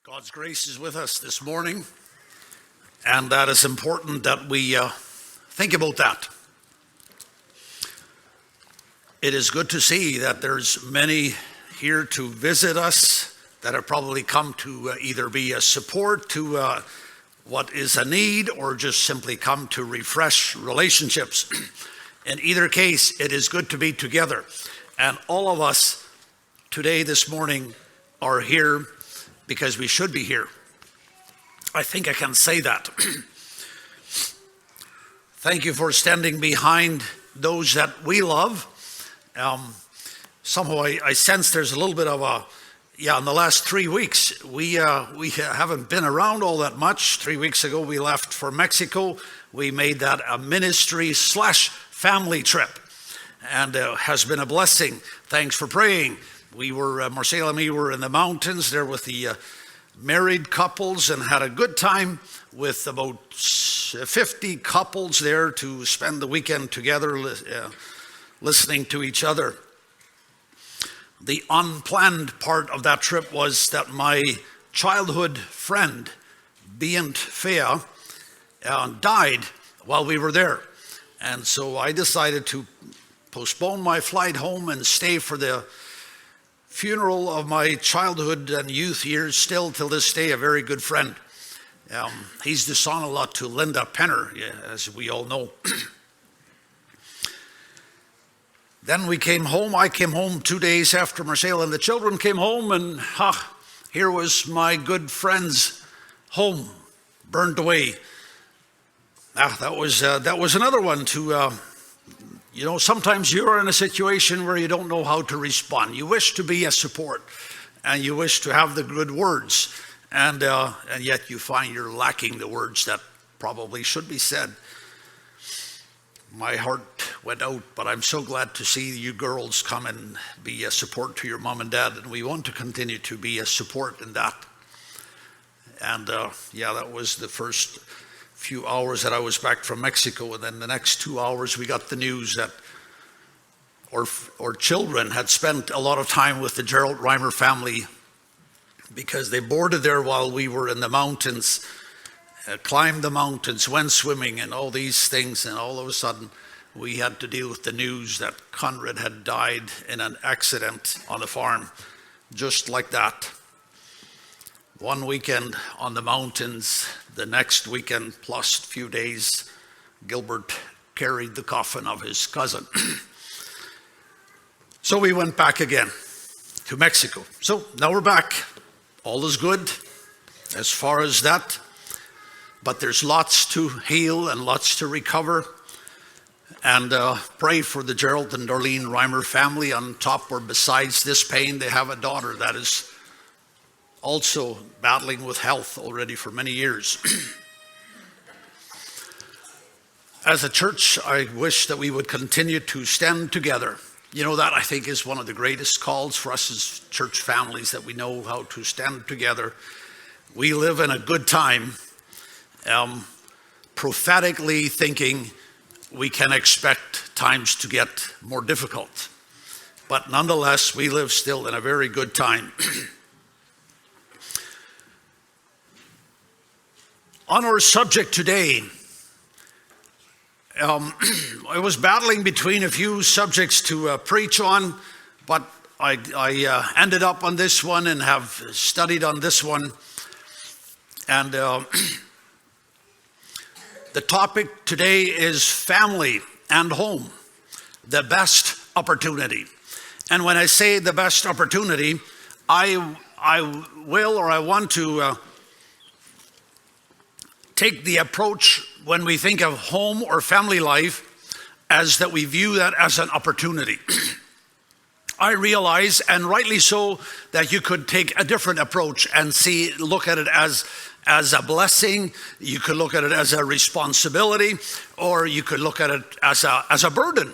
God's grace is with us this morning, and that is important that we think about that. It is good to see that there's many here to visit us that have probably come to either be a support to what is a need or just simply come to refresh relationships. In either case, it is good to be together. And all of us today, this morning, are here because we should be here. I think I can say that. Thank you for standing behind those that we love. Somehow I sense there's a little bit of in the last 3 weeks, we haven't been around all that much. 3 weeks ago, we left for Mexico. We made that a ministry/family trip, and has been a blessing. Thanks for praying. We were, Marcela and me were in the mountains there with the married couples and had a good time with about 50 couples there to spend the weekend together listening to each other. The unplanned part of that trip was that my childhood friend, Bient Fea, died while we were there. And so I decided to postpone my flight home and stay for the funeral of my childhood and youth years, still till this day a very good friend. He's the son-in-law to Linda Penner, as we all know. Then we came home. I came home 2 days after Marcela and the children came home, and here was my good friend's home, burned away. That was another one to... sometimes you're in a situation where you don't know how to respond. You wish to be a support, and you wish to have the good words, and yet you find you're lacking the words that probably should be said. My heart went out, but I'm so glad to see you girls come and be a support to your mom and dad, and we want to continue to be a support in that. And that was the first few hours that I was back from Mexico, and then the next 2 hours we got the news that our children had spent a lot of time with the Gerald Reimer family because they boarded there while we were in the mountains, climbed the mountains, went swimming and all these things, and all of a sudden we had to deal with the news that Conrad had died in an accident on the farm, just like that. One weekend on the mountains, the next weekend plus a few days, Gilbert carried the coffin of his cousin. So we went back again to Mexico. So now we're back. All is good as far as that. But there's lots to heal and lots to recover. And pray for the Gerald and Darlene Reimer family. On top or besides this pain, they have a daughter that is also battling with health already for many years. As a church, I wish that we would continue to stand together. That I think is one of the greatest calls for us as church families, that we know how to stand together. We live in a good time. Prophetically thinking, we can expect times to get more difficult. But nonetheless, we live still in a very good time. On our subject today, I was battling between a few subjects to preach on, but I ended up on this one and have studied on this one. And the topic today is family and home, the best opportunity. And when I say the best opportunity, I want to take the approach when we think of home or family life as that we view that as an opportunity. I realize, and rightly so, that you could take a different approach and look at it as a blessing. You could look at it as a responsibility, or you could look at it as a burden.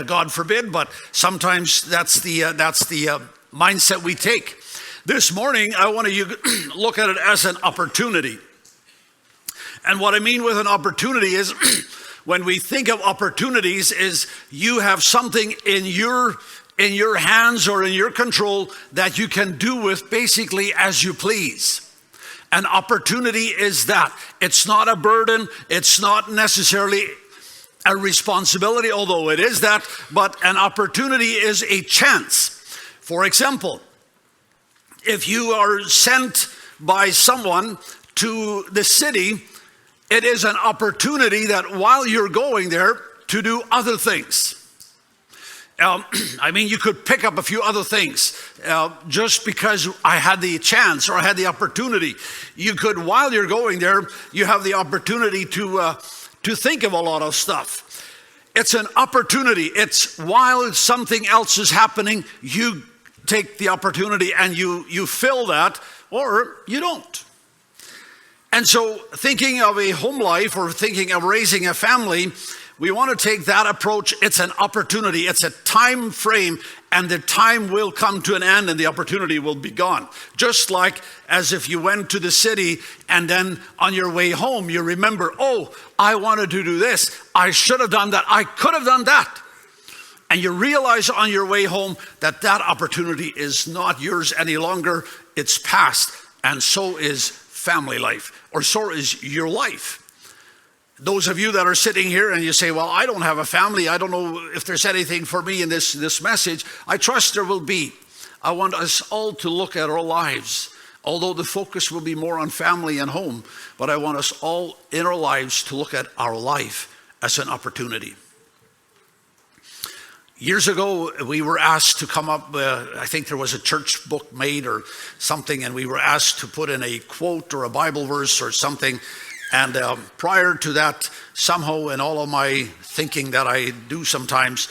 God forbid, but sometimes that's the mindset we take. This morning, I want you to look at it as an opportunity. And what I mean with an opportunity is when we think of opportunities is you have something in your in your hands or in your control that you can do with basically as you please. An opportunity is that. It's not a burden. It's not necessarily a responsibility, although it is that, but an opportunity is a chance. For example, if you are sent by someone to the city, it is an opportunity that while you're going there to do other things. You could pick up a few other things just because I had the chance or I had the opportunity. You could, while you're going there, you have the opportunity to think of a lot of stuff. It's an opportunity. It's while something else is happening, you take the opportunity and you fill that, or you don't. And so thinking of a home life or thinking of raising a family, we want to take that approach. It's an opportunity. It's a time frame, and the time will come to an end and the opportunity will be gone. Just like as if you went to the city and then on your way home, you remember, oh, I wanted to do this. I should have done that. I could have done that. And you realize on your way home that that opportunity is not yours any longer. It's past. And so is family life, or so is your life. Those of you that are sitting here and you say, well, I don't have a family. I don't know if there's anything for me in this message. I trust there will be. I want us all to look at our lives, although the focus will be more on family and home. But I want us all in our lives to look at our life as an opportunity. Years ago, we were asked to come up, I think there was a church book made or something, and we were asked to put in a quote or a Bible verse or something. And prior to that, somehow in all of my thinking that I do sometimes,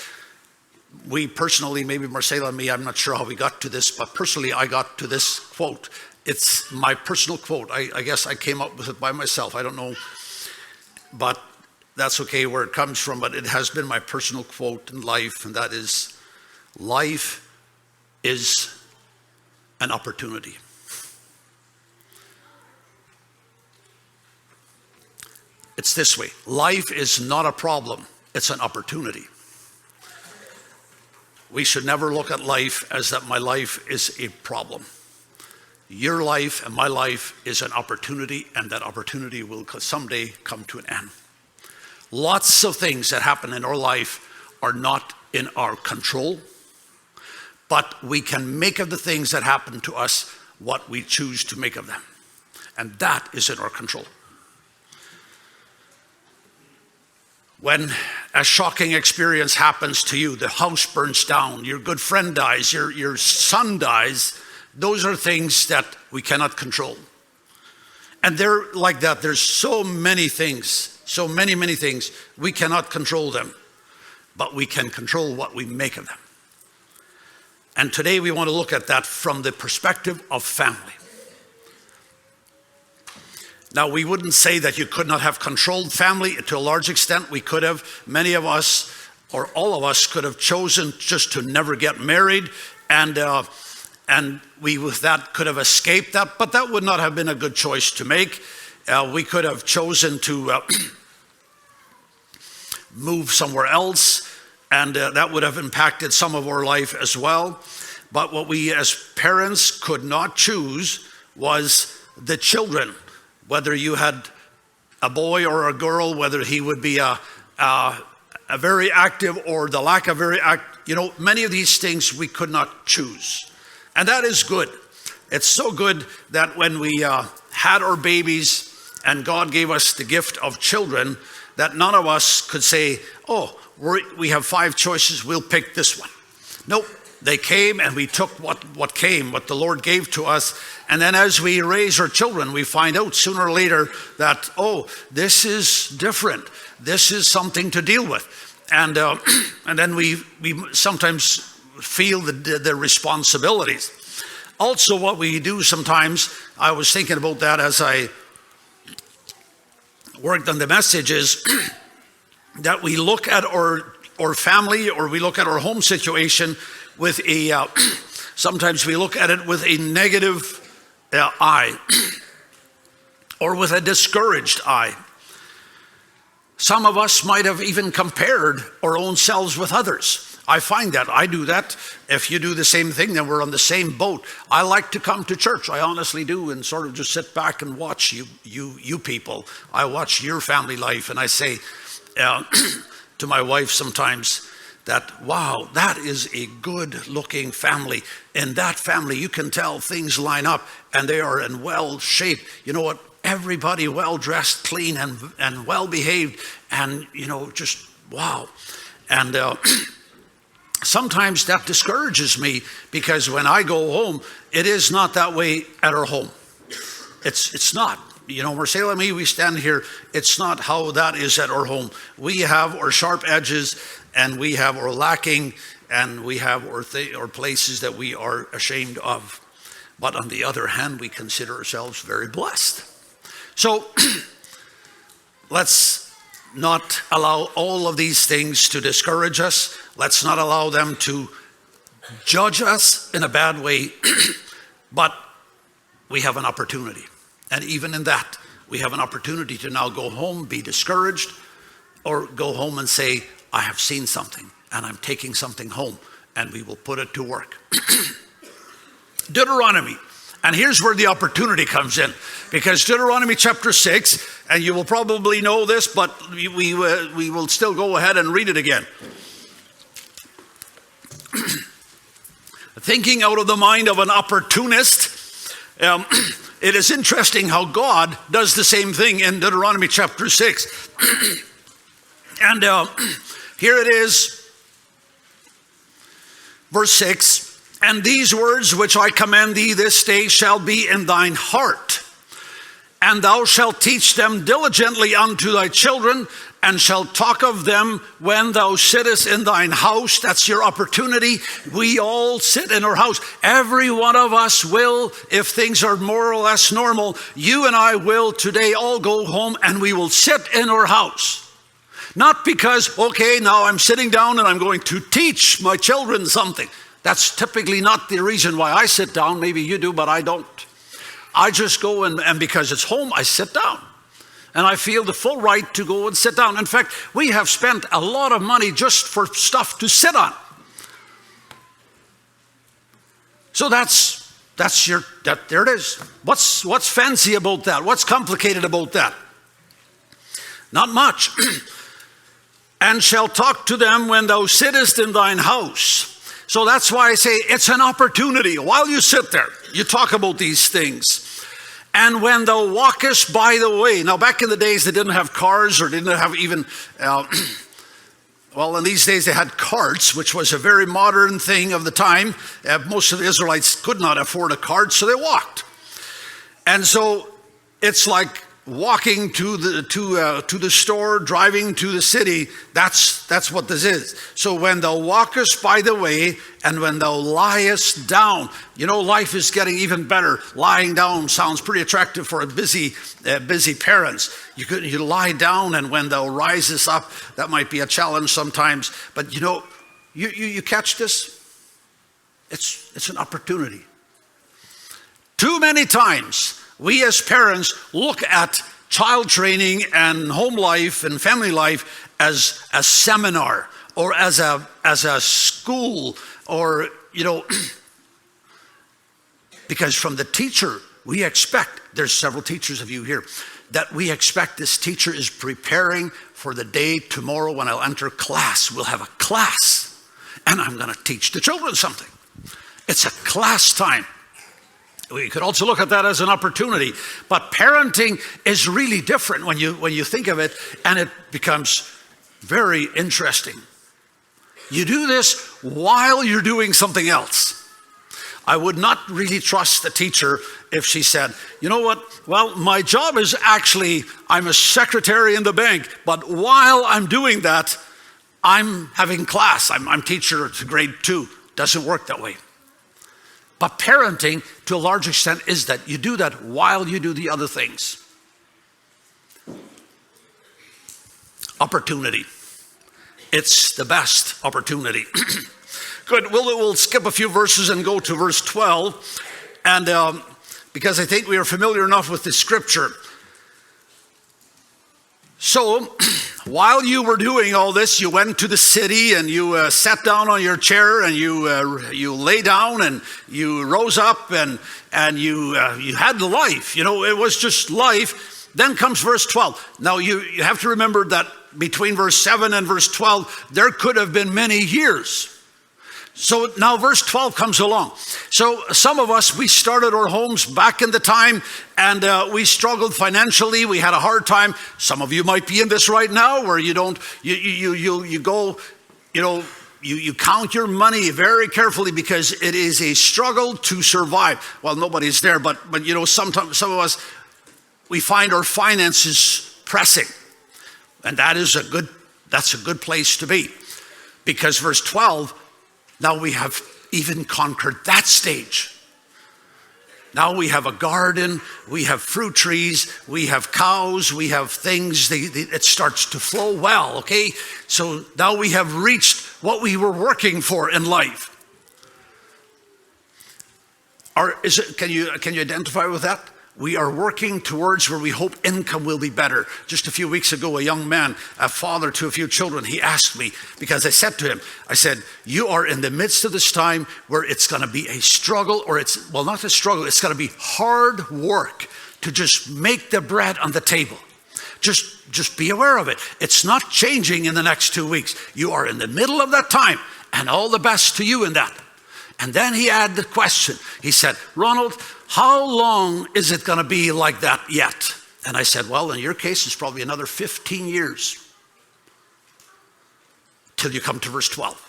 we personally, maybe Marcela and me, I'm not sure how we got to this, but personally I got to this quote. It's my personal quote. I guess I came up with it by myself. I don't know, but that's okay where it comes from, but it has been my personal quote in life, and that is, life is an opportunity. It's this way. Life is not a problem. It's an opportunity. We should never look at life as that my life is a problem. Your life and my life is an opportunity, and that opportunity will someday come to an end. Lots of things that happen in our life are not in our control, but we can make of the things that happen to us what we choose to make of them. And that is in our control. When a shocking experience happens to you, the house burns down, your good friend dies, your son dies, those are things that we cannot control. And they're like that. There's so many things, so many things. We cannot control them, but we can control what we make of them. And today we want to look at that from the perspective of family. Now, we wouldn't say that you could not have controlled family. To a large extent, we could have. Many of us, or all of us, could have chosen just to never get married, and we with that could have escaped that, but that would not have been a good choice to make. We could have chosen to move somewhere else, and that would have impacted some of our life as well. But what we as parents could not choose was the children. Whether you had a boy or a girl, whether he would be a very active or the lack of very active, many of these things we could not choose. And that is good. It's so good that when we had our babies and God gave us the gift of children, that none of us could say, oh, we have 5 choices, we'll pick this one. Nope. They came and we took what came, what the Lord gave to us. And then as we raise our children, we find out sooner or later that, oh, this is different. This is something to deal with. And then we sometimes feel the responsibilities. Also, what we do sometimes, I was thinking about that as I worked on the messages, that we look at our family, or we look at our home situation with sometimes we look at it with a negative eye, or with a discouraged eye. Some of us might have even compared our own selves with others. I find that. I do that. If you do the same thing, then we're on the same boat. I like to come to church. I honestly do, and sort of just sit back and watch you people. I watch your family life, and I say to my wife sometimes that, wow, that is a good-looking family. In that family, you can tell things line up, and they are in well shape. You know what? Everybody well-dressed, clean, and well-behaved, and, just wow. And sometimes that discourages me, because when I go home, it is not that way at our home. It's not. Marcela and me, we stand here. It's not how that is at our home. We have our sharp edges, and we have our lacking, and we have our places that we are ashamed of. But on the other hand, we consider ourselves very blessed. So let's not allow all of these things to discourage us. Let's not allow them to judge us in a bad way. But we have an opportunity. And even in that, we have an opportunity to now go home, be discouraged, or go home and say, I have seen something, and I'm taking something home, and we will put it to work. Deuteronomy. And here's where the opportunity comes in, because Deuteronomy chapter 6, and you will probably know this, but we will still go ahead and read it again. Thinking out of the mind of an opportunist. It is interesting how God does the same thing in Deuteronomy chapter 6. And here it is, verse 6. And these words which I command thee this day shall be in thine heart, and thou shalt teach them diligently unto thy children, and shalt talk of them when thou sittest in thine house. That's your opportunity. We all sit in our house. Every one of us will, if things are more or less normal, you and I will today all go home and we will sit in our house. Not because, okay, now I'm sitting down and I'm going to teach my children something. That's typically not the reason why I sit down. Maybe you do, but I don't. I just go and because it's home, I sit down. And I feel the full right to go and sit down. In fact, we have spent a lot of money just for stuff to sit on. So there it is. What's fancy about that? What's complicated about that? Not much. And shall talk to them when thou sittest in thine house. So that's why I say it's an opportunity. While you sit there, you talk about these things. And when thou walkest by the way. Now, back in the days, they didn't have cars, or didn't have even, well, in these days they had carts, which was a very modern thing of the time. Most of the Israelites could not afford a cart, so they walked. And so it's like walking to the store, driving to the city. That's what this is. So when thou walkest by the way, and when thou liest down. Life is getting even better. Lying down sounds pretty attractive for a busy parents. You lie down, and when thou risest up, that might be a challenge sometimes. But you catch this? It's an opportunity. Too many times, we as parents look at child training and home life and family life as a seminar, or as a school, or because from the teacher we expect, there's several teachers of you here, that we expect this teacher is preparing for the day tomorrow when I'll enter class. We'll have a class, and I'm going to teach the children something. It's a class time. We could also look at that as an opportunity, but parenting is really different when you think of it, and it becomes very interesting. You do this while you're doing something else. I would not really trust the teacher if she said, you know what, well, my job is actually, I'm a secretary in the bank, but while I'm doing that, I'm having class. I'm teacher to grade 2. Doesn't work that way. But parenting, to a large extent, is that you do that while you do the other things. Opportunity. It's the best opportunity. Good. We'll skip a few verses and go to verse 12. And because I think we are familiar enough with the scripture. So, while you were doing all this, you went to the city and you sat down on your chair and you lay down and you rose up and you had life. You know, it was just life. Then comes verse 12. Now you have to remember that between verse 7 and verse 12, there could have been many years. So now verse 12 comes along. So some of us, we started our homes back in the time and we struggled financially. We had a hard time. Some of you might be in this right now where you don't, you go, you know, you count your money very carefully because it is a struggle to survive. Well, nobody's there, but you know, sometimes some of us, we find our finances pressing. And that's a good place to be. Because verse 12, now we have even conquered that stage. Now we have a garden, we have fruit trees, we have cows, we have things, it starts to flow well, okay? So now we have reached what we were working for in life. Can you identify with that? We are working towards where we hope income will be better. Just a few weeks ago, a young man, a father to a few children, he asked me, because I said to him, I said, you are in the midst of this time where it's going to be a struggle, or not a struggle, it's going to be hard work to just make the bread on the table. Just be aware of it. It's not changing in the next 2 weeks. You are in the middle of that time, and all the best to you in that. And then he had the question. He said, Ronald, how long is it going to be like that yet? And I said, well, in your case, it's probably another 15 years till you come to verse 12.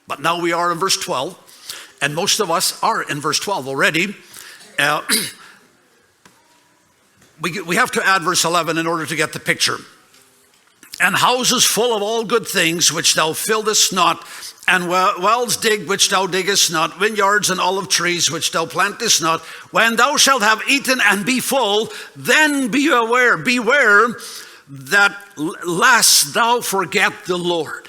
But now we are in verse 12, and most of us are in verse 12 already. We have to add verse 11 in order to get the picture. And houses full of all good things which thou fillest not, and wells digged which thou diggest not, vineyards and olive trees which thou plantest not. When thou shalt have eaten and be full, then beware that lest thou forget the Lord.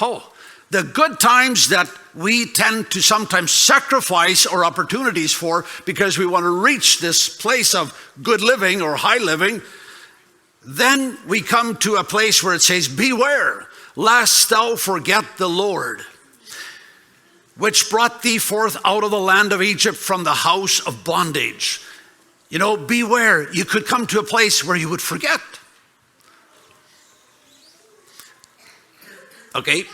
Oh, the good times that we tend to sometimes sacrifice our opportunities for because we want to reach this place of good living or high living. Then we come to a place where it says, beware, lest thou forget the Lord, which brought thee forth out of the land of Egypt from the house of bondage. You know, beware. You could come to a place where you would forget. Okay.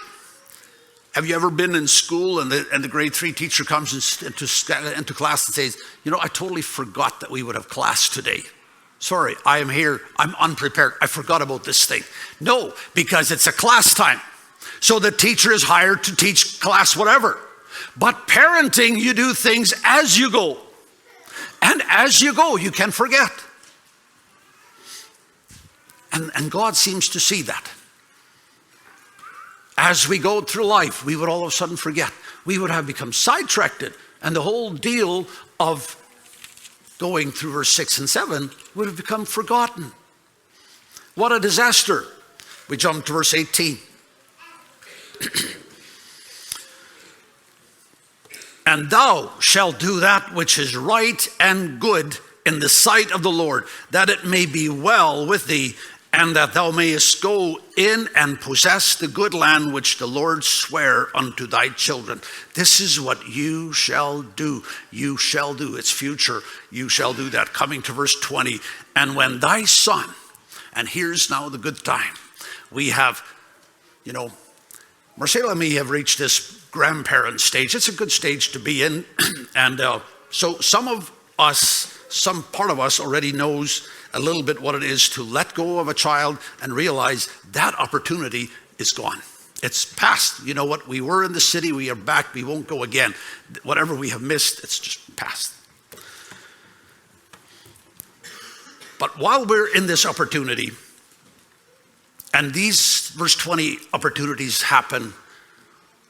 Have you ever been in school and the grade 3 teacher comes into class and says, you know, I totally forgot that we would have class today. Sorry, I am here. I'm unprepared. I forgot about this thing. No, because it's a class time. So the teacher is hired to teach class whatever. But parenting, you do things as you go. And as you go, you can forget. And God seems to see that. As we go through life, we would all of a sudden forget. We would have become sidetracked. And the whole deal of going through verse 6 and 7 would have become forgotten. What a disaster. We jump to verse 18. And thou shalt do that which is right and good in the sight of the Lord, that it may be well with thee, and that thou mayest go in and possess the good land which the Lord sware unto thy children. This is what you shall do. You shall do. It's future. You shall do that. Coming to verse 20. And when thy son, and here's now the good time. We have, you know, Marcela and me have reached this grandparent stage. It's a good stage to be in. And so some part of us already knows a little bit what it is to let go of a child and realize that opportunity is gone. It's past. You know what? We were in the city. We are back. We won't go again. Whatever we have missed, it's just past. But while we're in this opportunity, and these verse 20 opportunities happen,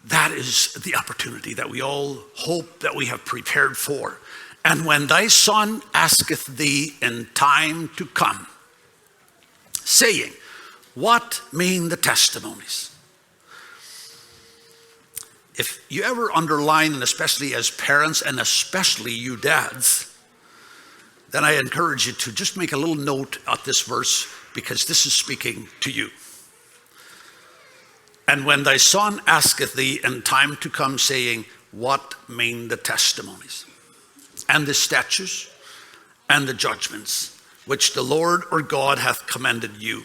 that is the opportunity that we all hope that we have prepared for. And when thy son asketh thee in time to come, saying, what mean the testimonies? If you ever underline, and especially as parents, and especially you dads, then I encourage you to just make a little note at this verse, because this is speaking to you. And when thy son asketh thee in time to come, saying, what mean the testimonies and the statutes and the judgments which the Lord or God hath commanded you?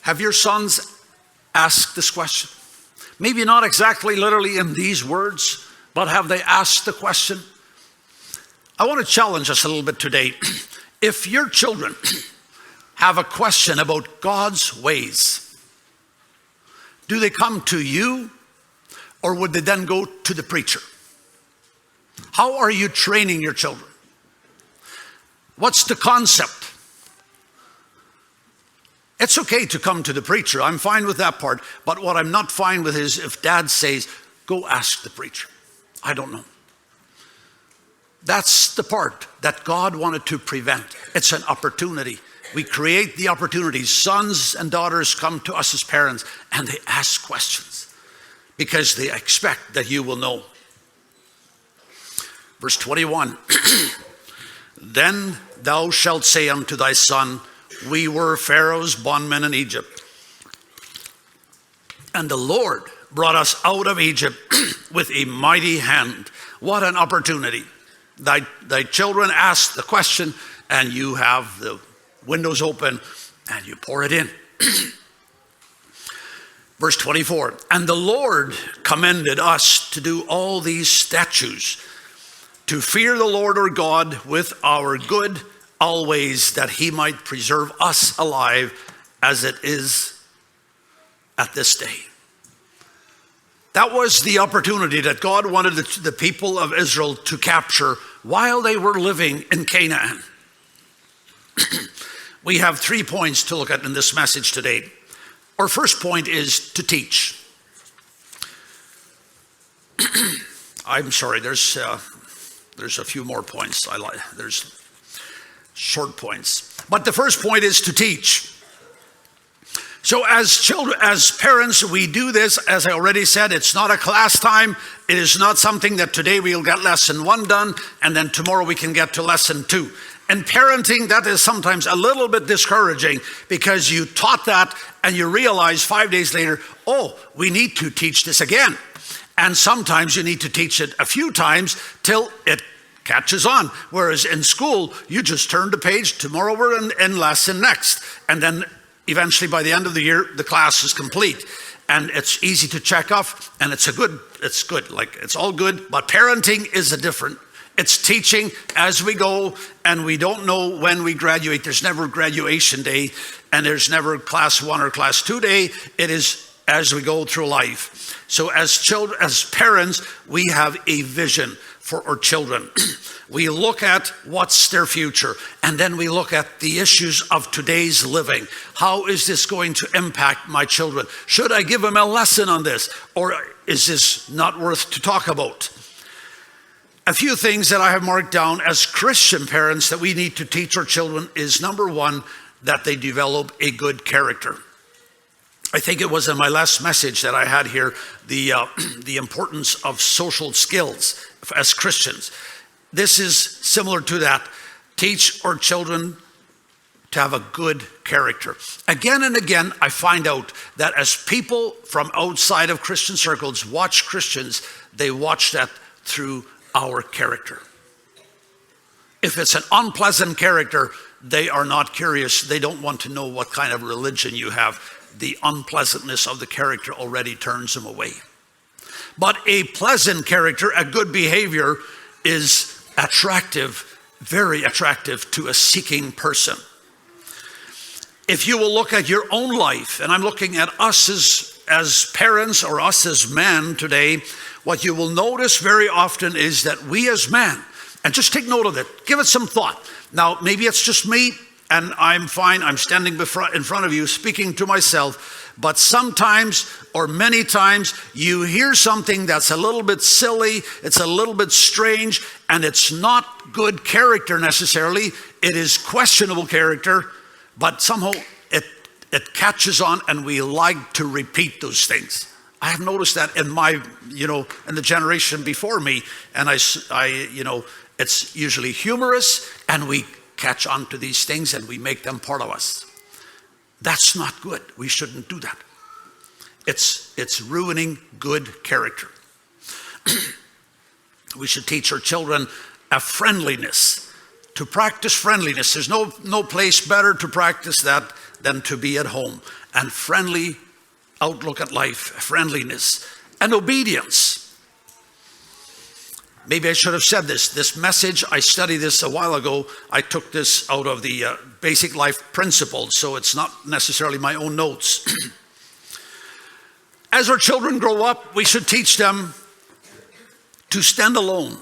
Have your sons asked this question? Maybe not exactly literally in these words, but have they asked the question? I want to challenge us a little bit today. If your children have a question about God's ways, do they come to you, or would they then go to the preacher? How are you training your children? What's the concept? It's okay to come to the preacher. I'm fine with that part. But what I'm not fine with is if dad says, go ask the preacher. I don't know. That's the part that God wanted to prevent. It's an opportunity. We create the opportunities. Sons and daughters come to us as parents and they ask questions because they expect that you will know. Verse 21, then thou shalt say unto thy son, we were Pharaoh's bondmen in Egypt, and the Lord brought us out of Egypt with a mighty hand. What an opportunity. Thy children ask the question, and you have the windows open, and you pour it in. Verse 24, and the Lord commended us to do all these statutes, to fear the Lord our God with our good always, that he might preserve us alive as it is at this day. That was the opportunity that God wanted the people of Israel to capture while they were living in Canaan. We have 3 points to look at in this message today. Our first point is to teach. I'm sorry, there's a few more points. There's short points. But the first point is to teach. So as children, as parents, we do this, as I already said, it's not a class time. It is not something that today we'll get lesson 1 done, and then tomorrow we can get to lesson 2. In parenting, that is sometimes a little bit discouraging because you taught that and you realize 5 days later, oh, we need to teach this again. And sometimes you need to teach it a few times till it catches on. Whereas in school, you just turn the page, tomorrow we're in lesson next. And then eventually by the end of the year, the class is complete. And it's easy to check off, and it's good, like it's all good. But parenting is a different. It's teaching as we go, and we don't know when we graduate. There's never graduation day, and there's never class 1 or class 2 day. It is as we go through life. So as children, as parents, we have a vision for our children. We look at what's their future, and then we look at the issues of today's living. How is this going to impact my children? Should I give them a lesson on this, or is this not worth to talk about? A few things that I have marked down as Christian parents that we need to teach our children is, number 1, that they develop a good character. I think it was in my last message that I had here, the importance of social skills as Christians. This is similar to that. Teach our children to have a good character. Again and again, I find out that as people from outside of Christian circles watch Christians, they watch that through our character. If it's an unpleasant character, they are not curious. They don't want to know what kind of religion you have. The unpleasantness of the character already turns them away. But a pleasant character, a good behavior, is attractive, very attractive to a seeking person. If you will look at your own life, and I'm looking at us as parents or us as men today, what you will notice very often is that we as men, and just take note of it, give it some thought. Now, maybe it's just me, and I'm fine, I'm standing in front of you speaking to myself, but sometimes or many times you hear something that's a little bit silly, it's a little bit strange, and it's not good character necessarily. It is questionable character, but somehow it catches on, and we like to repeat those things. I have noticed that in my, in the generation before me, and I it's usually humorous, and we catch on to these things and we make them part of us. That's not good. We shouldn't do that. It's ruining good character. We should teach our children a friendliness, to practice friendliness. There's no place better to practice that than to be at home. And friendly outlook at life, friendliness, and obedience. Maybe I should have said this. This message, I studied this a while ago. I took this out of the Basic Life Principles, so it's not necessarily my own notes. As our children grow up, we should teach them to stand alone.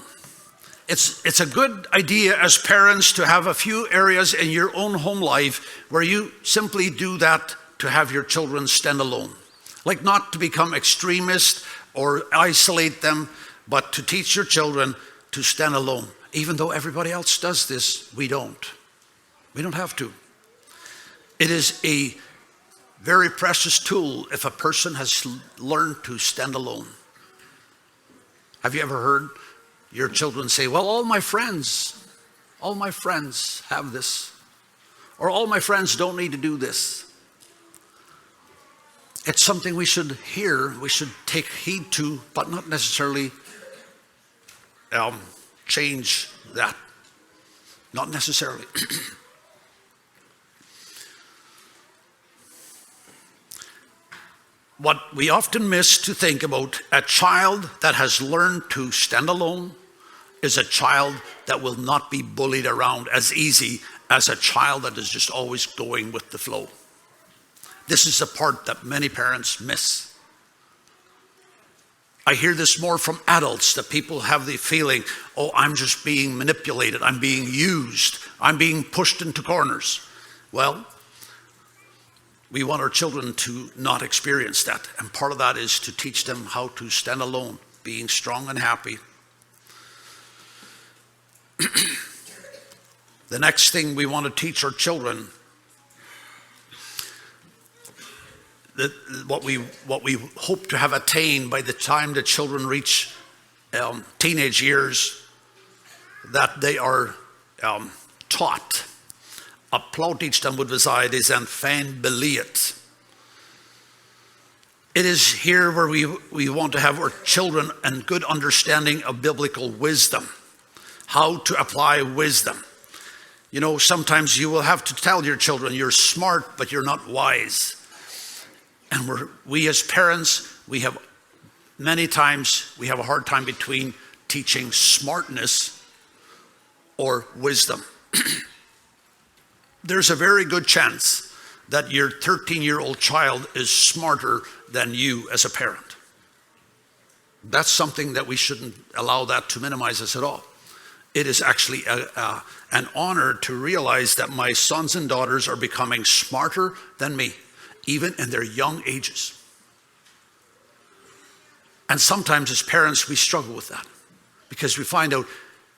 It's a good idea as parents to have a few areas in your own home life where you simply do that to have your children stand alone. Like not to become extremist or isolate them, but to teach your children to stand alone. Even though everybody else does this, we don't. We don't have to. It is a very precious tool if a person has learned to stand alone. Have you ever heard your children say, well, all my friends have this, or all my friends don't need to do this? It's something we should hear, we should take heed to, but not necessarily change that. Not necessarily. What we often miss to think about, a child that has learned to stand alone is a child that will not be bullied around as easy as a child that is just always going with the flow. This is the part that many parents miss. I hear this more from adults, that people have the feeling, oh, I'm just being manipulated, I'm being used, I'm being pushed into corners. Well, we want our children to not experience that. And part of that is to teach them how to stand alone, being strong and happy. The next thing we want to teach our children, what we hope to have attained by the time the children reach teenage years, that they are taught. A plautigt dem would beside is en fan beliet. It is here where we want to have our children a good understanding of biblical wisdom, how to apply wisdom. You know, sometimes you will have to tell your children, you're smart, but you're not wise. And we as parents, many times we have a hard time between teaching smartness or wisdom. There's a very good chance that your 13-year-old child is smarter than you as a parent. That's something that we shouldn't allow that to minimize us at all. It is actually an honor to realize that my sons and daughters are becoming smarter than me, even in their young ages. And sometimes as parents, we struggle with that because we find out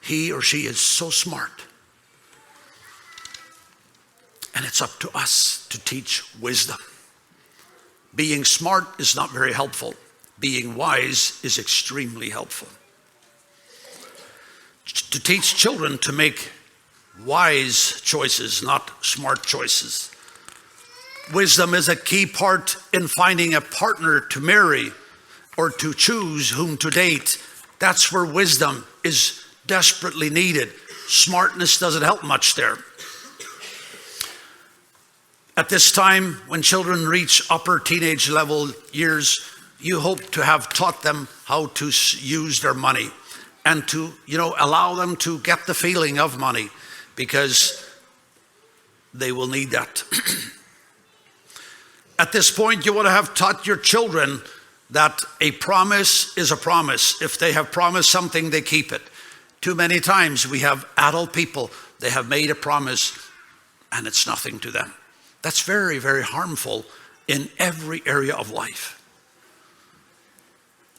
he or she is so smart. And it's up to us to teach wisdom. Being smart is not very helpful. Being wise is extremely helpful. To teach children to make wise choices, not smart choices. Wisdom is a key part in finding a partner to marry or to choose whom to date. That's where wisdom is desperately needed. Smartness doesn't help much there. At this time, when children reach upper teenage level years, you hope to have taught them how to use their money and to, allow them to get the feeling of money, because they will need that. At this point, you want to have taught your children that a promise is a promise. If they have promised something, they keep it. Too many times we have adult people, they have made a promise and it's nothing to them. That's very, very harmful in every area of life.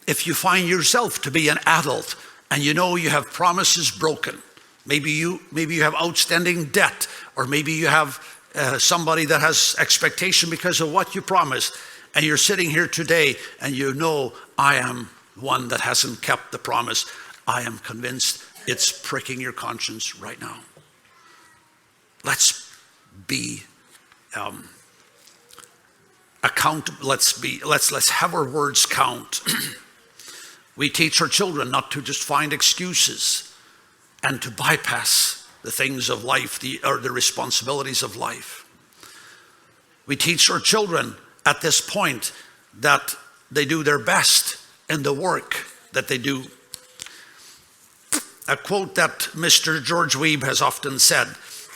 If you find yourself to be an adult and you have promises broken, maybe you have outstanding debt, or maybe you have somebody that has expectation because of what you promised, and you're sitting here today and I am one that hasn't kept the promise, I am convinced it's pricking your conscience right now. let's be accountable. Let's have our words count. We teach our children not to just find excuses and to bypass the things of life, or the responsibilities of life. We teach our children at this point that they do their best in the work that they do. A quote that Mr. George Weeb has often said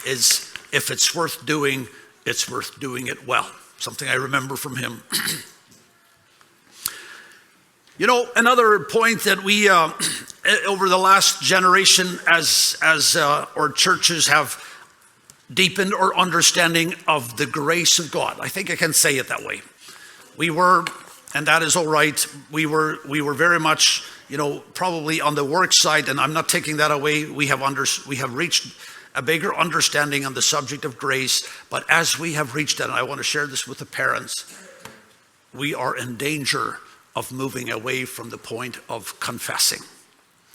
is, if it's worth doing, it's worth doing it well. Something I remember from him. You know, another point that we, over the last generation, as our churches have deepened our understanding of the grace of God. I think I can say it that way. We were, and that is all right, we were very much, you know, probably on the work side, and I'm not taking that away. We have reached a bigger understanding on the subject of grace, but as we have reached that, and I want to share this with the parents, we are in danger of moving away from the point of confessing,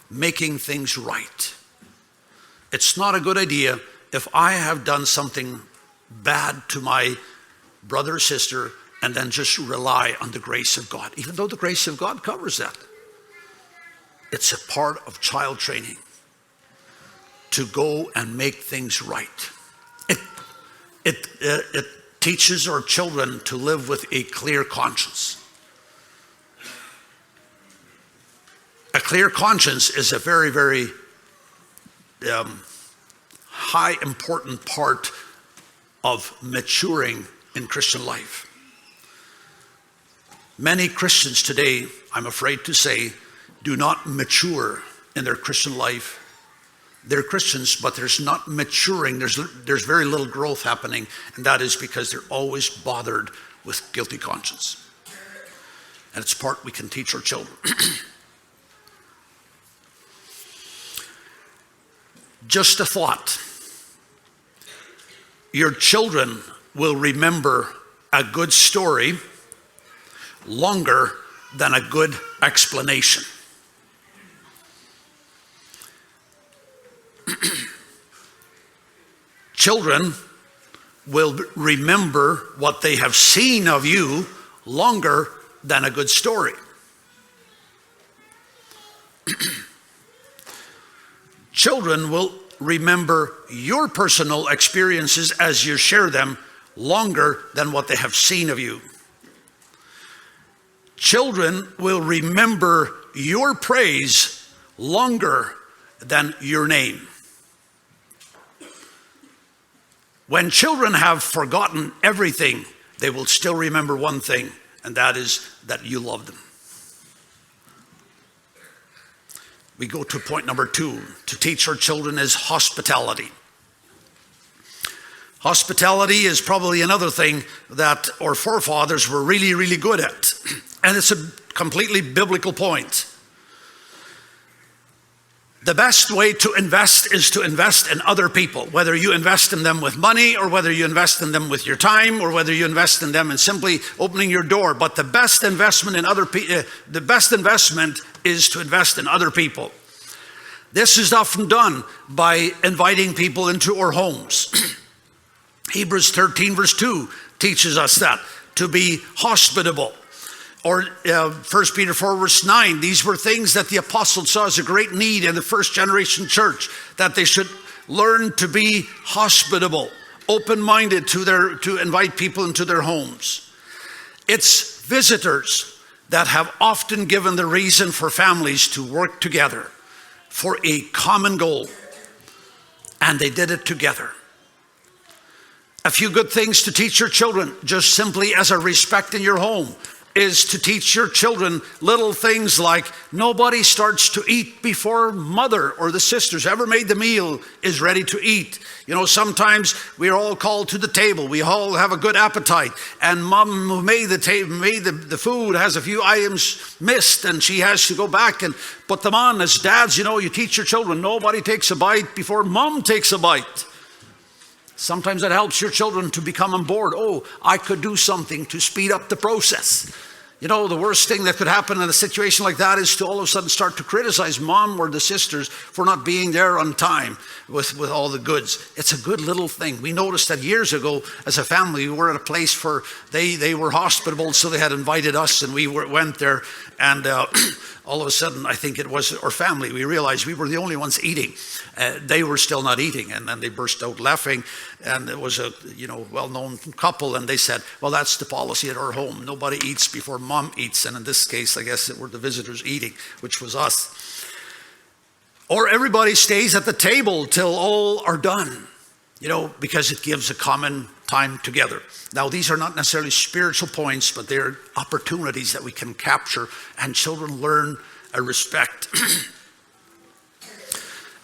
making things right. It's not a good idea if I have done something bad to my brother or sister and then just rely on the grace of God, even though the grace of God covers that. It's a part of child training to go and make things right. It teaches our children to live with a clear conscience. A clear conscience is a very, very high important part of maturing in Christian life. Many Christians today, I'm afraid to say, do not mature in their Christian life. They're Christians, but there's not maturing. There's very little growth happening, and that is because they're always bothered with guilty conscience. And it's part we can teach our children. Just a thought. Your children will remember a good story longer than a good explanation. Children will remember what they have seen of you longer than a good story. Children will remember your personal experiences as you share them longer than what they have seen of you. Children will remember your praise longer than your name. When children have forgotten everything, they will still remember one thing, and that is that you love them. We go to point number 2. To teach our children is hospitality. Hospitality is probably another thing that our forefathers were really, really good at. And it's a completely biblical point. The best way to invest is to invest in other people, whether you invest in them with money or whether you invest in them with your time or whether you invest in them in simply opening your door. But the best investment is to invest in other people. This is often done by inviting people into our homes. Hebrews 13 verse 2 teaches us that, to be hospitable. Or 1 Peter 4 verse 9, these were things that the apostles saw as a great need in the first generation church, that they should learn to be hospitable, open-minded to invite people into their homes. It's visitors that have often given the reason for families to work together for a common goal, and they did it together. A few good things to teach your children, just simply as a respect in your home, is to teach your children little things like nobody starts to eat before mother or the sisters. Whoever made the meal is ready to eat. You know, sometimes we are all called to the table. We all have a good appetite. And mom who made the food has a few items missed and she has to go back and put them on. As dads, you know, you teach your children, nobody takes a bite before mom takes a bite. Sometimes that helps your children to become on board. Oh, I could do something to speed up the process. You know, the worst thing that could happen in a situation like that is to all of a sudden start to criticize mom or the sisters for not being there on time with all the goods. It's a good little thing. We noticed that years ago as a family, we were at a place where they were hospitable, so they had invited us, and we went there, and all of a sudden, I think it was our family, we realized we were the only ones eating. They were still not eating, and then they burst out laughing, and it was a well-known couple, and they said, well, that's the policy at our home. Nobody eats before mom eats, and in this case, I guess it were the visitors eating, which was us. Or everybody stays at the table till all are done, because it gives a common time together. Now, these are not necessarily spiritual points, but they're opportunities that we can capture, and children learn a respect.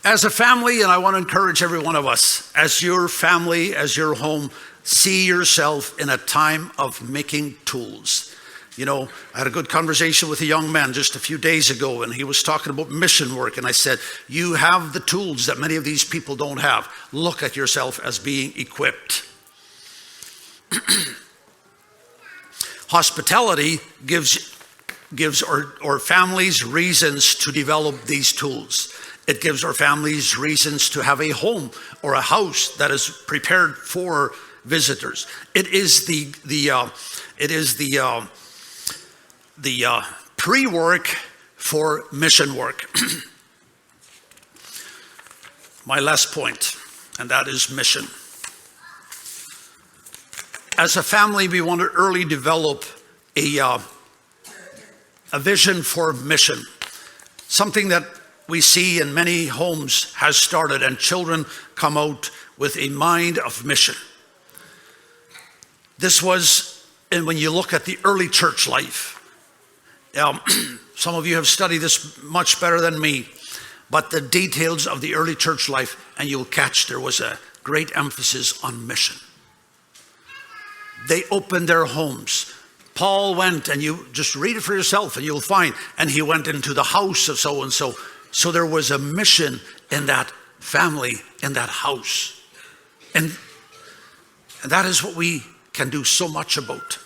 As a family, and I want to encourage every one of us, as your family, as your home, see yourself in a time of making tools. I had a good conversation with a young man just a few days ago, and he was talking about mission work, and I said, you have the tools that many of these people don't have. Look at yourself as being equipped. Hospitality gives our families reasons to develop these tools. It gives our families reasons to have a home or a house that is prepared for visitors. It is the pre-work for mission work. My last point, and that is mission. As a family, we want to early develop a vision for mission. Something that we see in many homes has started, and children come out with a mind of mission. This was, and when you look at the early church life, some of you have studied this much better than me, but the details of the early church life, and you'll catch there was a great emphasis on mission. They opened their homes. Paul went, and you just read it for yourself and you'll find, and he went into the house of so-and-so. So there was a mission in that family, in that house. And that is what we can do so much about.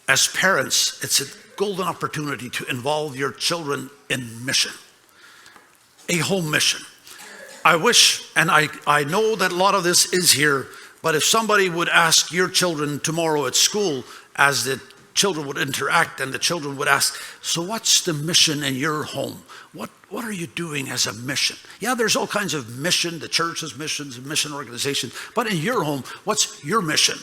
As parents, it's a golden opportunity to involve your children in mission, a home mission. I wish, and I know that a lot of this is here, but if somebody would ask your children tomorrow at school, as the children would interact, and the children would ask, so what's the mission in your home? What are you doing as a mission? Yeah, there's all kinds of mission. The church has missions, a mission organization. But in your home, what's your mission?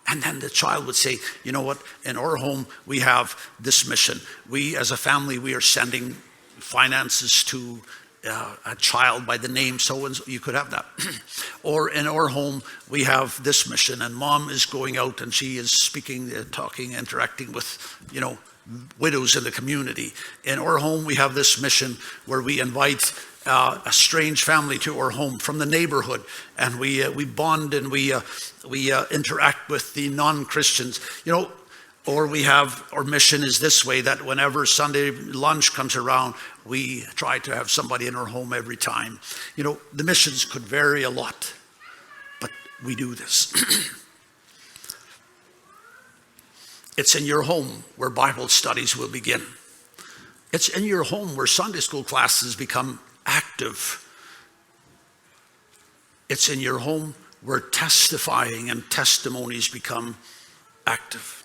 And then the child would say, you know what? In our home, we have this mission. We, as a family, we are sending finances to a child by the name so-and-so. You could have that. Or in our home, we have this mission, and mom is going out and she is speaking, talking, interacting with, widows in the community. In our home, we have this mission where we invite a strange family to our home from the neighborhood, and we bond and we interact with the non-Christians. Or we have, our mission is this way, that whenever Sunday lunch comes around, we try to have somebody in our home every time. The missions could vary a lot, but we do this. It's in your home where Bible studies will begin. It's in your home where Sunday school classes become active. It's in your home where testifying and testimonies become active.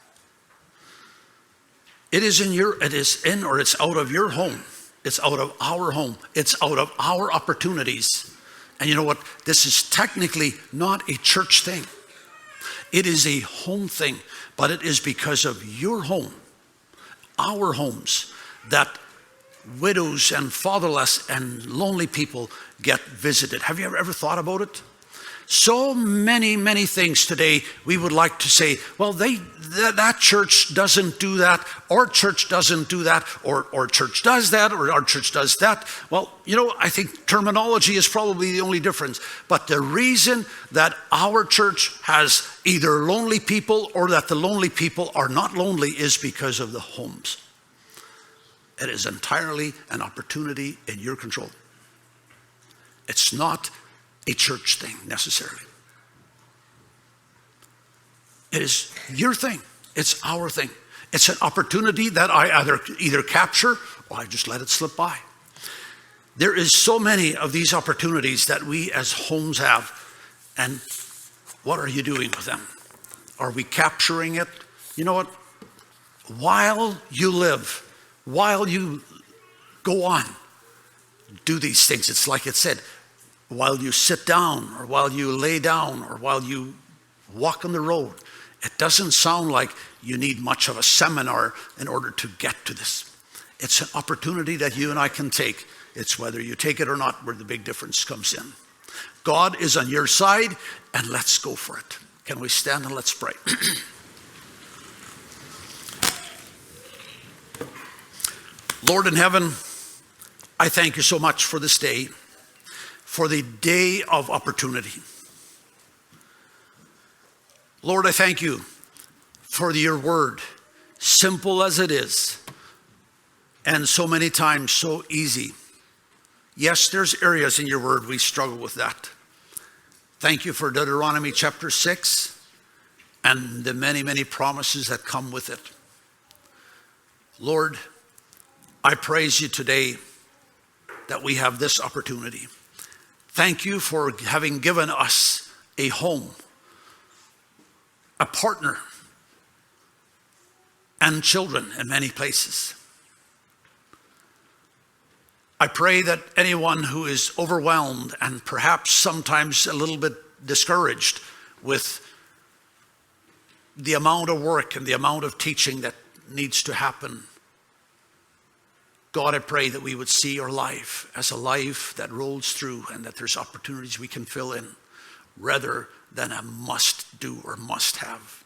It is in or it's out of your home. It's out of our home. It's out of our opportunities. And you know what? This is technically not a church thing. It is a home thing, but it is because of your home, our homes, that widows and fatherless and lonely people get visited. Have you ever thought about it? So many things today we would like to say, well, that church doesn't do that, our church doesn't do that, or our church does that, or our church does that. Well, I think terminology is probably the only difference. But the reason that our church has either lonely people or that the lonely people are not lonely is because of the homes. It is entirely an opportunity in your control. It's not a church thing necessarily. It is your thing. It's our thing. It's an opportunity that I either capture or I just let it slip by. There is so many of these opportunities that we as homes have. And what are you doing with them? Are we capturing it? You know what? While you live, while you go on, do these things. It's like it said, while you sit down or while you lay down or while you walk on the road. It doesn't sound like you need much of a seminar in order to get to this. It's an opportunity that you and I can take. It's whether you take it or not where the big difference comes in. God is on your side, and let's go for it. Can we stand and let's pray? Lord in heaven, I thank you so much for this day, for the day of opportunity. Lord, I thank you for your word, simple as it is, and so many times so easy. Yes, there's areas in your word we struggle with that. Thank you for Deuteronomy Chapter 6 and the many, many promises that come with it. Lord, I praise you today that we have this opportunity. Thank you for having given us a home, a partner, and children in many places. I pray that anyone who is overwhelmed and perhaps sometimes a little bit discouraged with the amount of work and the amount of teaching that needs to happen, God, I pray that we would see our life as a life that rolls through and that there's opportunities we can fill in rather than a must do or must have.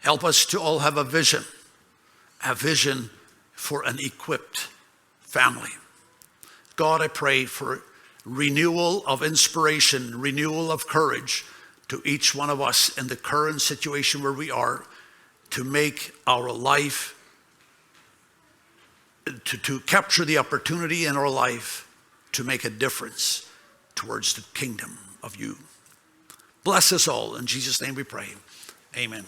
Help us to all have a vision for an equipped family. God, I pray for renewal of inspiration, renewal of courage to each one of us in the current situation where we are, to make our life, to capture the opportunity in our life to make a difference towards the kingdom of you. Bless us all. In Jesus' name we pray. Amen.